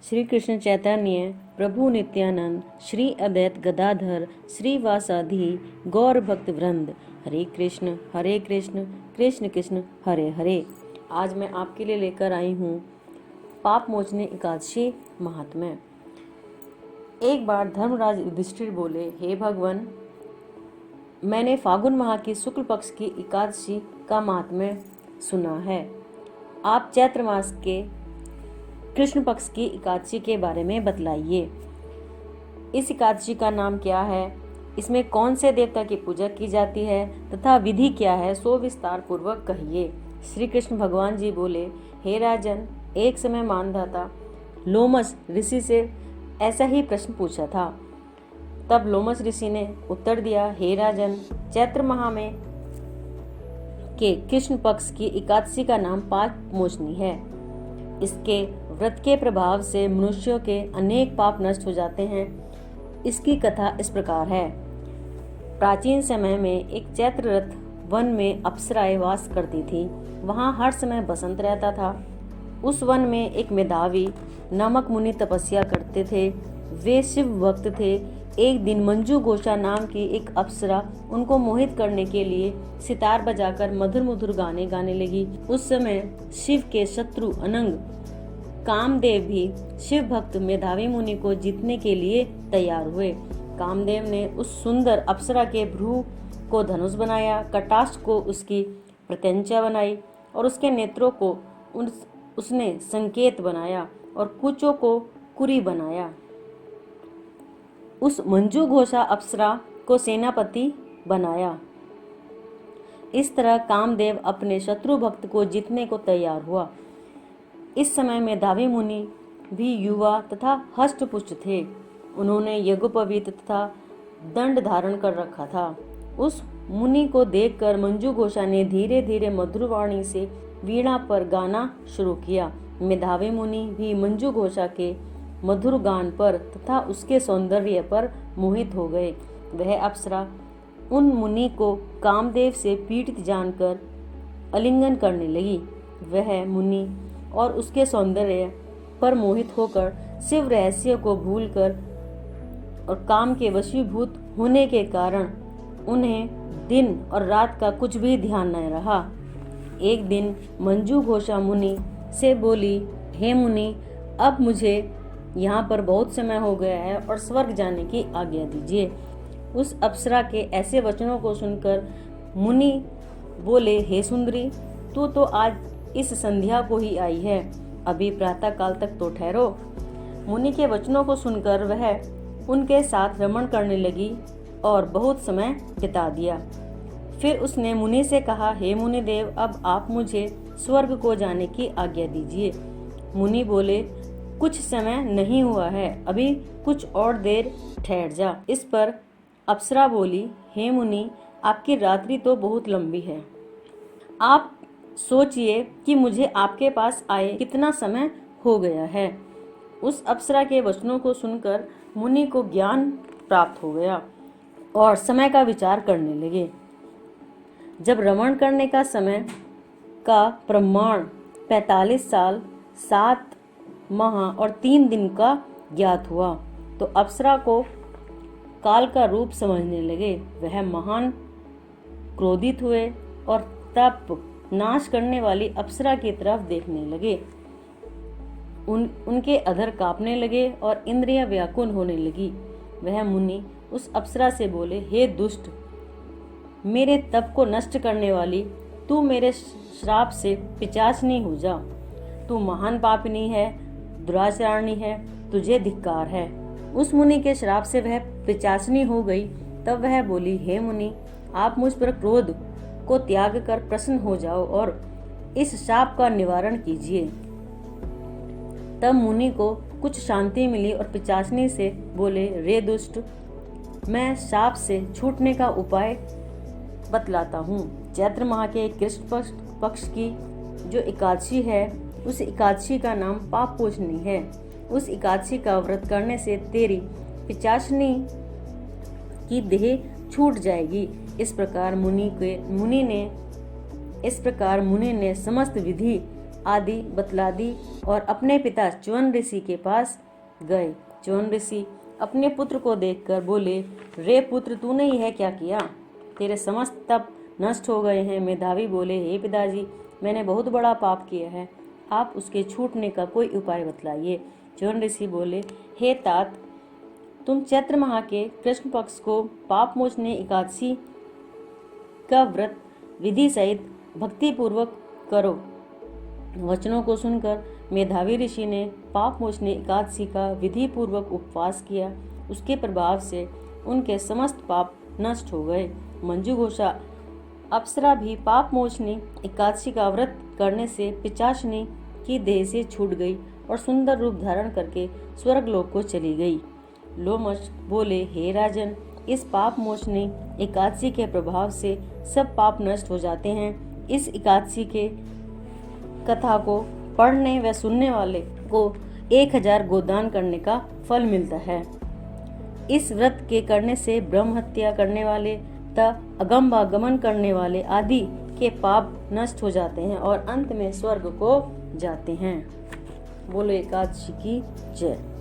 श्री कृष्ण चैतन्य प्रभु नित्यानंद श्री अद्वैत गदाधर श्रीवासादि गौर भक्त वृंद। हरे कृष्ण कृष्ण कृष्ण हरे हरे। आज मैं आपके लिए लेकर आई हूँ पाप मोचने एकादशी महात्म्य। एक बार धर्मराज युधिष्ठिर बोले, हे भगवान, मैंने फागुन माह की शुक्ल पक्ष की एकादशी का महात्म्य सुना है। आप चैत्र मास के कृष्ण पक्ष की एकादशी के बारे में बतलाइए। इस एकादशी का नाम क्या है, इसमें कौन से देवता की पूजा की जाती है तथा विधि क्या है, सो विस्तार पूर्वक कहिए। श्री कृष्ण भगवान जी बोले, हे राजन, एक समय मानधाता लोमस ऋषि से ऐसा ही प्रश्न पूछा था। तब लोमस ऋषि ने उत्तर दिया, हे राजन, चैत्र माह में के कृष्ण पक्ष की एकादशी का नाम पाप मोचनी है। इसके व्रत के प्रभाव से मनुष्यों के अनेक पाप नष्ट हो जाते हैं। इसकी कथा इस प्रकार है। प्राचीन समय में एक चैत्र रथ वन में अप्सराएं वास करती थी। वहाँ हर समय बसंत रहता था। उस वन में एक मेधावी नामक मुनि तपस्या करते थे। वे शिव भक्त थे। एक दिन मंजू घोषा नाम की एक अप्सरा उनको मोहित करने के लिए सितार बजाकर मधुर मधुर गाने गाने लगी। उस समय शिव के शत्रु अनंग कामदेव भी शिव भक्त मेधावी मुनि को जीतने के लिए तैयार हुए। कामदेव ने उस सुंदर अप्सरा के भ्रू को धनुष बनाया, कटाक्ष को उसकी प्रत्यंचा बनाई और उसके नेत्रों को उसने संकेत बनाया और कुचों को कुरी बनाया। उस मंजू घोषा अप्सरा को सेनापति बनाया। इस तरह कामदेव अपने शत्रु भक्त को जीतने को तैयार हुआ। इस समय मेधावी मुनि भी युवा तथा हष्टपुष्ट थे। उन्होंने यज्ञोपवीत तथा दंड धारण कर रखा था। उस मुनि को देखकर मंजू घोषा ने धीरे धीरे मधुर वाणी से वीणा पर गाना शुरू किया। मेधावी मुनि भी मंजू घोषा के मधुर गान पर तथा उसके सौंदर्य पर मोहित हो गए। वह अप्सरा उन मुनि को कामदेव से पीड़ित जानकर आलिंगन करने लगी। वह मुनि और उसके सौंदर्य पर मोहित होकर शिव रहस्य को भूलकर और काम के वशीभूत होने के कारण उन्हें दिन और रात का कुछ भी ध्यान न रहा। एक दिन मंजू घोषा मुनि से बोली, हे मुनि, अब मुझे यहाँ पर बहुत समय हो गया है और स्वर्ग जाने की आज्ञा दीजिए। उस अप्सरा के ऐसे वचनों को सुनकर मुनि बोले, हे सुंदरी, तू तो आज इस संध्या को ही आई है, अभी प्रातः काल तक तो ठहरो। मुनि के वचनों को सुनकर वह उनके साथ रमण करने लगी और बहुत समय बिता दिया। फिर उसने मुनि से कहा, हे मुनि देव, अब आप मुझे स्वर्ग को जाने की आज्ञा दीजिए। मुनि बोले, कुछ समय नहीं हुआ है, अभी कुछ और देर ठहर जा। इस पर अप्सरा बोली, हे मुनि, आपकी रात्रि तो बहुत लंबी है। आप सोचिए कि मुझे आपके पास आए कितना समय हो गया है। उस अप्सरा के वचनों को सुनकर मुनि को ज्ञान प्राप्त हो गया और समय का विचार करने लगे। जब रमण करने का समय का प्रमाण 45 साल 7 माह और 3 दिन का ज्ञात हुआ तो अप्सरा को काल का रूप समझने लगे। वह महान क्रोधित हुए और तप नाश करने वाली अप्सरा की तरफ देखने लगे। उनके अधर कांपने लगे और इंद्रियां व्याकुल होने लगी। वह मुनि उस अप्सरा से बोले, हे दुष्ट, मेरे तप को नष्ट करने वाली, तू मेरे श्राप से पिशाचनी हो जा। तू महान पापिनी है, दुराचारणी है, तुझे धिक्कार है। उस मुनि के श्राप से वह पिशाचनी हो गई। तब वह बोली, हे मुनि, आप मुझ पर क्रोध को त्याग कर प्रसन्न हो जाओ और इस शाप का निवारण कीजिए। तब मुनि को कुछ शांति मिली और पिशाचनी से बोले, रे दुष्ट, मैं शाप से छूटने का उपाय बतलाता हूँ। चैत्र माह के कृष्ण पक्ष की जो एकादशी है, उस एकादशी का नाम पाप मोचनी है। उस एकादशी का व्रत करने से तेरी पिशाचनी की देह छूट जाएगी। इस प्रकार मुनि ने समस्त विधि आदि बतला दी और अपने पिता च्युवन ऋषि के पास गए। च्युवन ऋषि अपने पुत्र को देखकर बोले, रे पुत्र, तूने यह क्या किया? तेरे समस्त तप नष्ट हो गए हैं। मेधावी बोले, हे पिताजी, मैंने बहुत बड़ा पाप किया है, आप उसके छूटने का कोई उपाय बतलाइए। च्युवन ऋषि बोले, हे तात, तुम चैत्र माह के कृष्ण पक्ष को पाप मोचने एकादशी का व्रत विधि सहित भक्ति पूर्वक करो। वचनों को सुनकर मेधावी ऋषि ने पाप मोचने एकादशी का विधि पूर्वक उपवास किया। उसके प्रभाव से उनके समस्त पाप नष्ट हो गए। मंजू घोषा अप्सरा भी पाप मोचनी एकादशी का व्रत करने से पिशाचिनी की देह से छूट गई और सुंदर रूप धारण करके स्वर्गलोक को चली गई। लोमश बोले, हे राजन, इस पाप मोचनी एकादशी के प्रभाव से सब पाप नष्ट हो जाते हैं। इस एकादशी के कथा को पढ़ने व सुनने वाले को 1000 गोदान करने का फल मिलता है। इस व्रत के करने से ब्रह्म हत्या करने वाले तथा अगम करने वाले आदि के पाप नष्ट हो जाते हैं और अंत में स्वर्ग को जाते हैं। बोलो एकादशी की जय।